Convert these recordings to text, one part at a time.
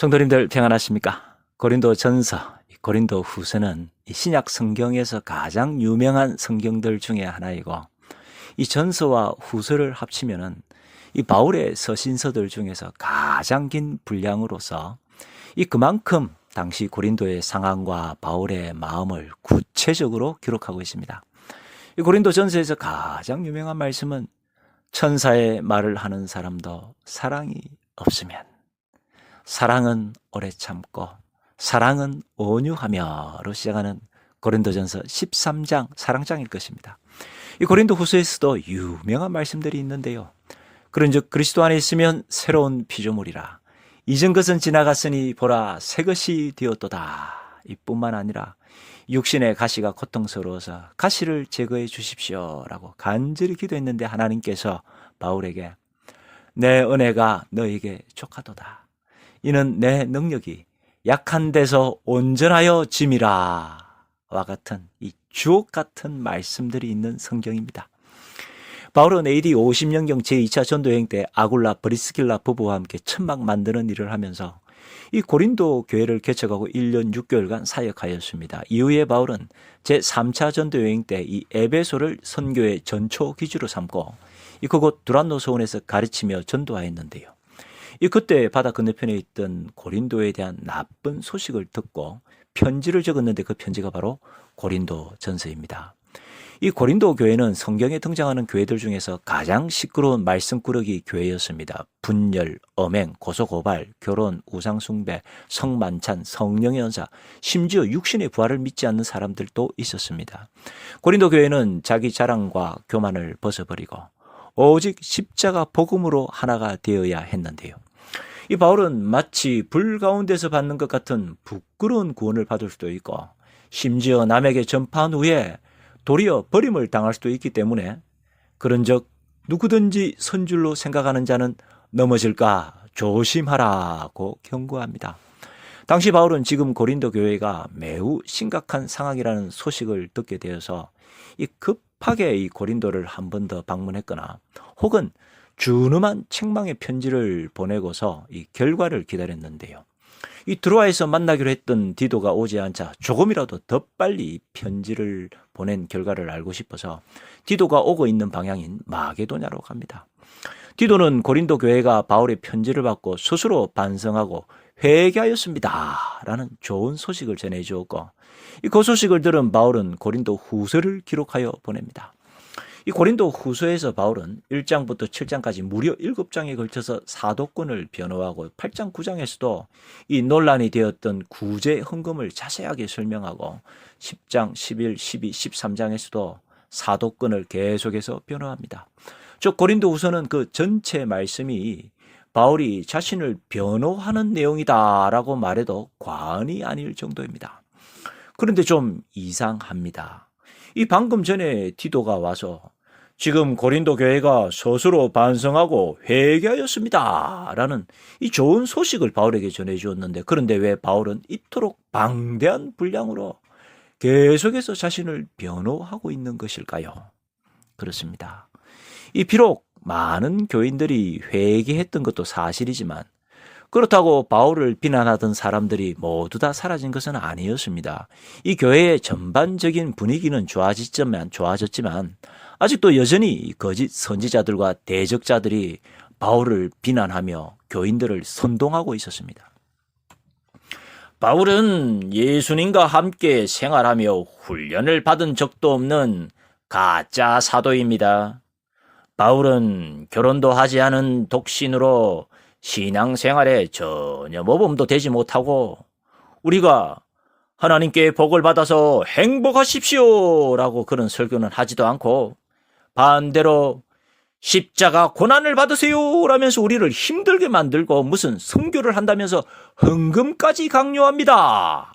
성도님들 평안하십니까? 고린도 전서, 고린도 후서는 신약 성경에서 가장 유명한 성경들 중에 하나이고, 이 전서와 후서를 합치면은 이 바울의 서신서들 중에서 가장 긴 분량으로서 그만큼 당시 고린도의 상황과 바울의 마음을 구체적으로 기록하고 있습니다. 이 고린도 전서에서 가장 유명한 말씀은 천사의 말을 하는 사람도 사랑이 없으면 사랑은 오래 참고 사랑은 온유하며로 시작하는 고린도전서 13장 사랑장일 것입니다. 이 고린도 후서에서도 유명한 말씀들이 있는데요. 그런즉 그리스도 안에 있으면 새로운 피조물이라. 이전 것은 지나갔으니 보라 새 것이 되었도다. 이뿐만 아니라 육신의 가시가 고통스러워서 가시를 제거해 주십시오라고 간절히 기도했는데 하나님께서 바울에게 내 은혜가 너에게 족하도다. 이는 내 능력이 약한 데서 온전하여 짐이라. 와 같은 이 주옥 같은 말씀들이 있는 성경입니다. 바울은 AD 50년경 제2차 전도여행 때 아굴라 브리스길라 부부와 함께 천막 만드는 일을 하면서 이 고린도 교회를 개척하고 1년 6개월간 사역하였습니다. 이후에 바울은 제3차 전도여행 때 이 에베소를 선교의 전초 기지로 삼고 그곳 두란노 소원에서 가르치며 전도하였는데요. 그때 바다 건너편에 있던 고린도에 대한 나쁜 소식을 듣고 편지를 적었는데 그 편지가 바로 고린도 전서입니다. 이 고린도 교회는 성경에 등장하는 교회들 중에서 가장 시끄러운 말씀꾸러기 교회였습니다. 분열, 엄행, 고소고발, 결혼, 우상숭배, 성만찬, 성령의 언사, 심지어 육신의 부활을 믿지 않는 사람들도 있었습니다. 고린도 교회는 자기 자랑과 교만을 벗어버리고 오직 십자가 복음으로 하나가 되어야 했는데요. 이 바울은 마치 불 가운데서 받는 것 같은 부끄러운 구원을 받을 수도 있고 심지어 남에게 전파한 후에 도리어 버림을 당할 수도 있기 때문에 그런즉 누구든지 선줄로 생각하는 자는 넘어질까 조심하라고 경고합니다. 당시 바울은 지금 고린도 교회가 매우 심각한 상황이라는 소식을 듣게 되어서 급하게 이 고린도를 한 번 더 방문했거나 혹은 준엄한 책망의 편지를 보내고서 이 결과를 기다렸는데요. 이 드로아에서 만나기로 했던 디도가 오지 않자 조금이라도 더 빨리 편지를 보낸 결과를 알고 싶어서 디도가 오고 있는 방향인 마게도냐로 갑니다. 디도는 고린도 교회가 바울의 편지를 받고 스스로 반성하고 회개하였습니다 라는 좋은 소식을 전해주었고 그 소식을 들은 바울은 고린도 후서를 기록하여 보냅니다. 이 고린도 후서에서 바울은 1장부터 7장까지 무려 7장에 걸쳐서 사도권을 변호하고 8장 9장에서도 이 논란이 되었던 구제 헌금을 자세하게 설명하고 10장, 11, 12, 13장에서도 사도권을 계속해서 변호합니다. 즉 고린도 후서는 그 전체 말씀이 바울이 자신을 변호하는 내용이다라고 말해도 과언이 아닐 정도입니다. 그런데 좀 이상합니다. 이 방금 전에 디도가 와서 지금 고린도 교회가 스스로 반성하고 회개하였습니다 라는 이 좋은 소식을 바울에게 전해주었는데 그런데 왜 바울은 이토록 방대한 분량으로 계속해서 자신을 변호하고 있는 것일까요? 그렇습니다. 비록 많은 교인들이 회개했던 것도 사실이지만 그렇다고 바울을 비난하던 사람들이 모두 다 사라진 것은 아니었습니다. 이 교회의 전반적인 분위기는 좋아졌지만 아직도 여전히 거짓 선지자들과 대적자들이 바울을 비난하며 교인들을 선동하고 있었습니다. 바울은 예수님과 함께 생활하며 훈련을 받은 적도 없는 가짜 사도입니다. 바울은 결혼도 하지 않은 독신으로 신앙생활에 전혀 모범도 되지 못하고 우리가 하나님께 복을 받아서 행복하십시오 라고 그런 설교는 하지도 않고 반대로 십자가 고난을 받으세요 라면서 우리를 힘들게 만들고 무슨 선교를 한다면서 헌금까지 강요합니다.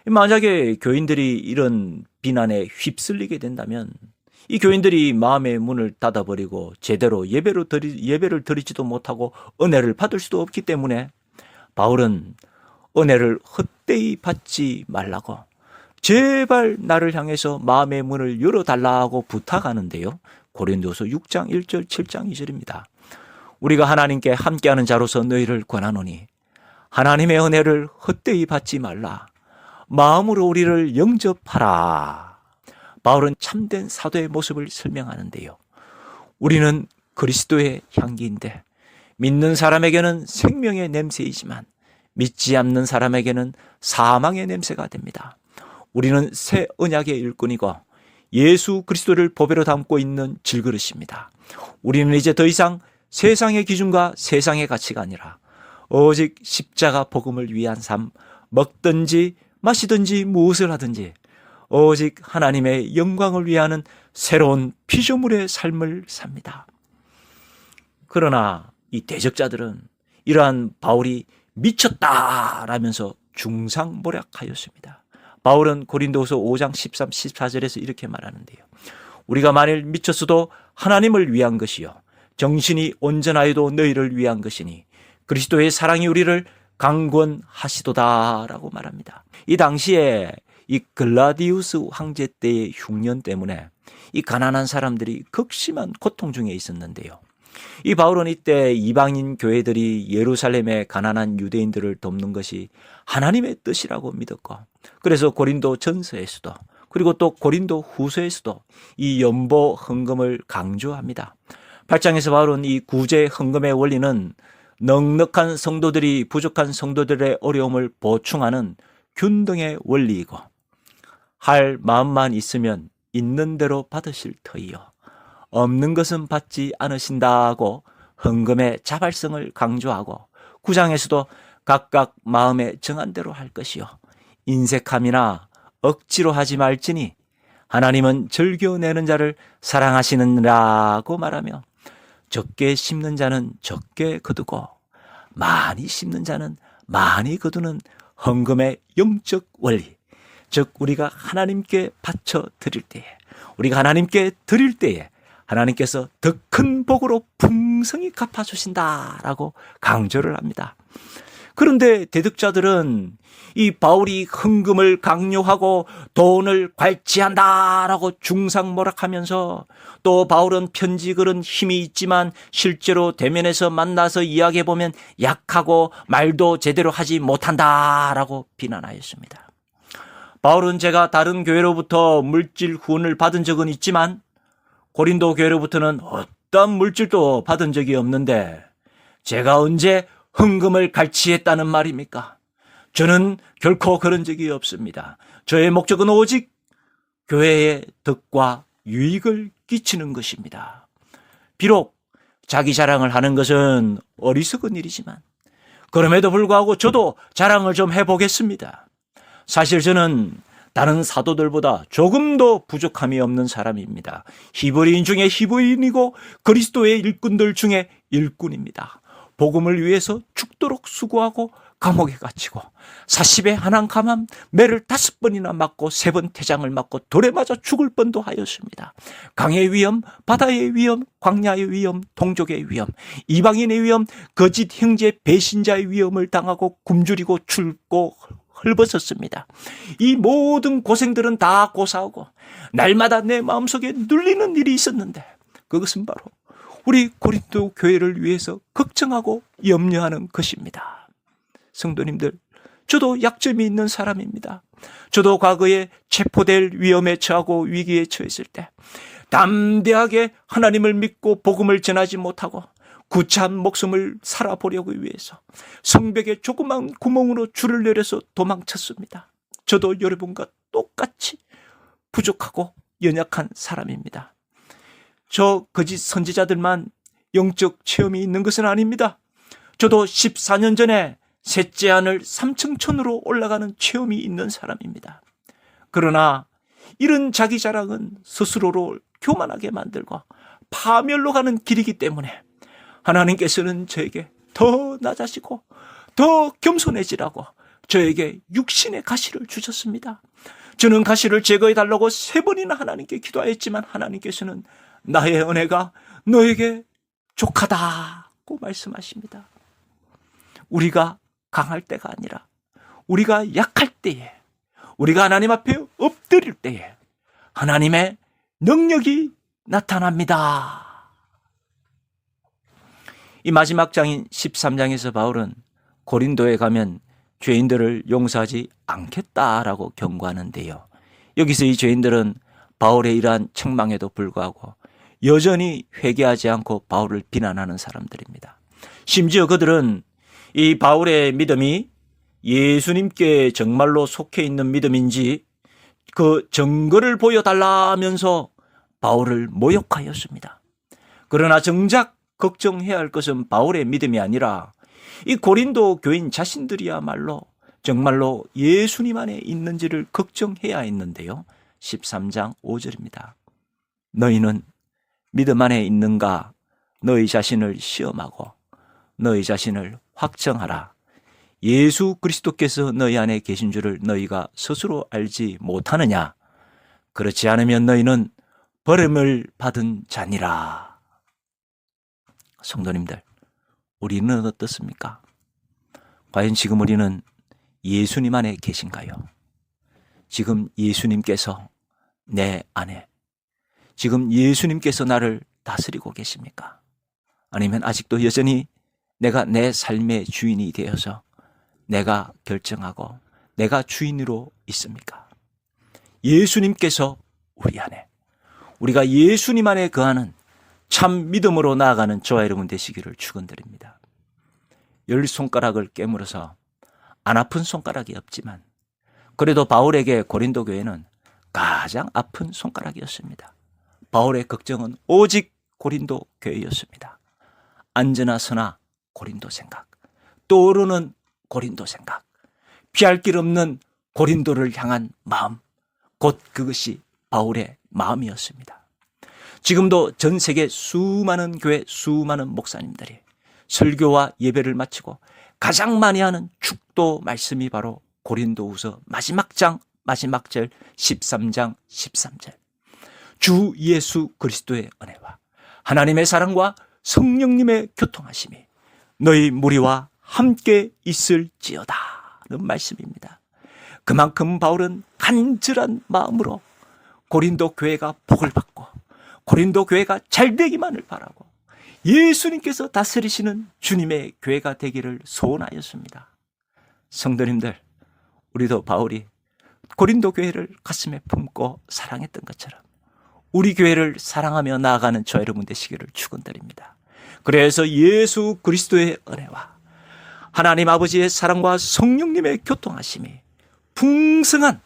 만약에 교인들이 이런 비난에 휩쓸리게 된다면 이 교인들이 마음의 문을 닫아버리고 제대로 예배를 드리지도 못하고 은혜를 받을 수도 없기 때문에 바울은 은혜를 헛되이 받지 말라고 제발 나를 향해서 마음의 문을 열어달라고 부탁하는데요. 고린도서 6장 1절 7장 2절입니다. 우리가 하나님께 함께하는 자로서 너희를 권하노니 하나님의 은혜를 헛되이 받지 말라. 마음으로 우리를 영접하라. 바울은 참된 사도의 모습을 설명하는데요. 우리는 그리스도의 향기인데 믿는 사람에게는 생명의 냄새이지만 믿지 않는 사람에게는 사망의 냄새가 됩니다. 우리는 새 언약의 일꾼이고 예수 그리스도를 보배로 담고 있는 질그릇입니다. 우리는 이제 더 이상 세상의 기준과 세상의 가치가 아니라 오직 십자가 복음을 위한 삶, 먹든지 마시든지 무엇을 하든지 오직 하나님의 영광을 위하는 새로운 피조물의 삶을 삽니다. 그러나 이 대적자들은 이러한 바울이 미쳤다라면서 중상모략하였습니다. 바울은 고린도후서 5장 13, 14절에서 이렇게 말하는데요. 우리가 만일 미쳤어도 하나님을 위한 것이요 정신이 온전하여도 너희를 위한 것이니 그리스도의 사랑이 우리를 강권하시도다라고 말합니다. 이 당시에 이 글라디우스 황제 때의 흉년 때문에 이 가난한 사람들이 극심한 고통 중에 있었는데요. 이 바울은 이때 이방인 교회들이 예루살렘의 가난한 유대인들을 돕는 것이 하나님의 뜻이라고 믿었고, 그래서 고린도 전서에서도 그리고 또 고린도 후서에서도 이 연보 헌금을 강조합니다. 8장에서 바울은 이 구제 헌금의 원리는 넉넉한 성도들이 부족한 성도들의 어려움을 보충하는 균등의 원리이고, 할 마음만 있으면 있는 대로 받으실 터이요 없는 것은 받지 않으신다고 헌금의 자발성을 강조하고, 9장에서도 각각 마음에 정한 대로 할 것이요 인색함이나 억지로 하지 말지니 하나님은 즐겨내는 자를 사랑하시느라고 말하며, 적게 심는 자는 적게 거두고 많이 심는 자는 많이 거두는 헌금의 영적 원리, 즉 우리가 하나님께 바쳐 드릴 때에, 우리가 하나님께 드릴 때에 하나님께서 더 큰 복으로 풍성히 갚아주신다라고 강조를 합니다. 그런데 대득자들은 이 바울이 헌금을 강요하고 돈을 괄치한다라고 중상모략하면서, 또 바울은 편지 글은 힘이 있지만 실제로 대면에서 만나서 이야기해보면 약하고 말도 제대로 하지 못한다라고 비난하였습니다. 바울은 제가 다른 교회로부터 물질 후원을 받은 적은 있지만 고린도 교회로부터는 어떤 물질도 받은 적이 없는데 제가 언제 헌금을 갈취했다는 말입니까? 저는 결코 그런 적이 없습니다. 저의 목적은 오직 교회의 덕과 유익을 끼치는 것입니다. 비록 자기 자랑을 하는 것은 어리석은 일이지만 그럼에도 불구하고 저도 자랑을 좀 해보겠습니다. 사실 저는 다른 사도들보다 조금도 부족함이 없는 사람입니다. 히브리인 중에 히브리인이고 그리스도의 일꾼들 중에 일꾼입니다. 복음을 위해서 죽도록 수고하고 감옥에 갇히고 40에 한한 감함, 매를 5번이나 맞고 3번 태장을 맞고 돌에 맞아 죽을 뻔도 하였습니다. 강의 위험, 바다의 위험, 광야의 위험, 동족의 위험, 이방인의 위험, 거짓 형제 배신자의 위험을 당하고 굶주리고 죽고 헐벗었습니다. 이 모든 고생들은 다 고사하고 날마다 내 마음속에 눌리는 일이 있었는데, 그것은 바로 우리 고린도 교회를 위해서 걱정하고 염려하는 것입니다. 성도님들, 저도 약점이 있는 사람입니다. 저도 과거에 체포될 위험에 처하고 위기에 처했을 때 담대하게 하나님을 믿고 복음을 전하지 못하고 구차한 목숨을 살아보려고 위해서 성벽에 조그만 구멍으로 줄을 내려서 도망쳤습니다. 저도 여러분과 똑같이 부족하고 연약한 사람입니다. 저 거짓 선지자들만 영적 체험이 있는 것은 아닙니다. 저도 14년 전에 셋째 하늘 3층천으로 올라가는 체험이 있는 사람입니다. 그러나 이런 자기 자랑은 스스로를 교만하게 만들고 파멸로 가는 길이기 때문에 하나님께서는 저에게 더 낮아지고 더 겸손해지라고 저에게 육신의 가시를 주셨습니다. 저는 가시를 제거해달라고 3번이나 하나님께 기도하였지만 하나님께서는 나의 은혜가 너에게 족하다고 말씀하십니다. 우리가 강할 때가 아니라 우리가 약할 때에, 우리가 하나님 앞에 엎드릴 때에 하나님의 능력이 나타납니다. 이 마지막 장인 13장에서 바울은 고린도에 가면 죄인들을 용서하지 않겠다라고 경고하는데요. 여기서 이 죄인들은 바울의 이러한 책망에도 불구하고 여전히 회개하지 않고 바울을 비난하는 사람들입니다. 심지어 그들은 이 바울의 믿음이 예수님께 정말로 속해 있는 믿음인지 그 증거를 보여달라면서 바울을 모욕하였습니다. 그러나 정작 걱정해야 할 것은 바울의 믿음이 아니라 이 고린도 교인 자신들이야말로 정말로 예수님 안에 있는지를 걱정해야 했는데요. 13장 5절입니다. 너희는 믿음 안에 있는가 너희 자신을 시험하고 너희 자신을 확정하라. 예수 그리스도께서 너희 안에 계신 줄을 너희가 스스로 알지 못하느냐? 그렇지 않으면 너희는 버림을 받은 자니라. 성도님들, 우리는 어떻습니까? 과연 지금 우리는 예수님 안에 계신가요? 지금 예수님께서 내 안에, 지금 예수님께서 나를 다스리고 계십니까? 아니면 아직도 여전히 내가 내 삶의 주인이 되어서 내가 결정하고 내가 주인으로 있습니까? 예수님께서 우리 안에, 우리가 예수님 안에 거하는 참 믿음으로 나아가는 저와 여러분 되시기를 축원드립니다. 10손가락을 깨물어서 안 아픈 손가락이 없지만 그래도 바울에게 고린도 교회는 가장 아픈 손가락이었습니다. 바울의 걱정은 오직 고린도 교회였습니다. 앉으나 서나 고린도 생각, 떠오르는 고린도 생각, 피할 길 없는 고린도를 향한 마음, 곧 그것이 바울의 마음이었습니다. 지금도 전 세계 수많은 교회, 수많은 목사님들이 설교와 예배를 마치고 가장 많이 하는 축도 말씀이 바로 고린도후서 마지막 장, 마지막 절 13장 13절. 주 예수 그리스도의 은혜와 하나님의 사랑과 성령님의 교통하심이 너희 무리와 함께 있을지어다는 말씀입니다. 그만큼 바울은 간절한 마음으로 고린도 교회가 복을 받고 고린도 교회가 잘되기만을 바라고 예수님께서 다스리시는 주님의 교회가 되기를 소원하였습니다. 성도님들, 우리도 바울이 고린도 교회를 가슴에 품고 사랑했던 것처럼 우리 교회를 사랑하며 나아가는 저 여러분 되시기를 축원드립니다. 그래서 예수 그리스도의 은혜와 하나님 아버지의 사랑과 성령님의 교통하심이 풍성한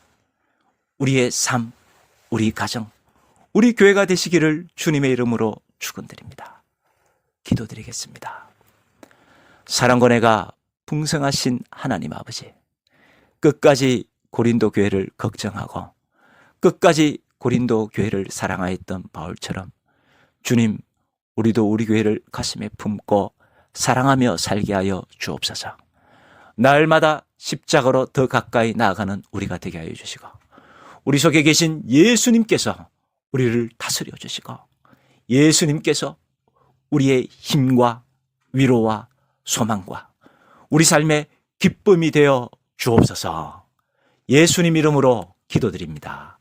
우리의 삶, 우리 가정, 우리 교회가 되시기를 주님의 이름으로 축원드립니다. 기도드리겠습니다. 사랑과 은혜가 풍성하신 하나님 아버지, 끝까지 고린도 교회를 걱정하고 끝까지 고린도 교회를 사랑하였던 바울처럼 주님, 우리도 우리 교회를 가슴에 품고 사랑하며 살게 하여 주옵소서. 날마다 십자가로 더 가까이 나아가는 우리가 되게 하여 주시고 우리 속에 계신 예수님께서 우리를 다스려 주시고 예수님께서 우리의 힘과 위로와 소망과 우리 삶의 기쁨이 되어 주옵소서. 예수님 이름으로 기도드립니다.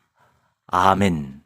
아멘.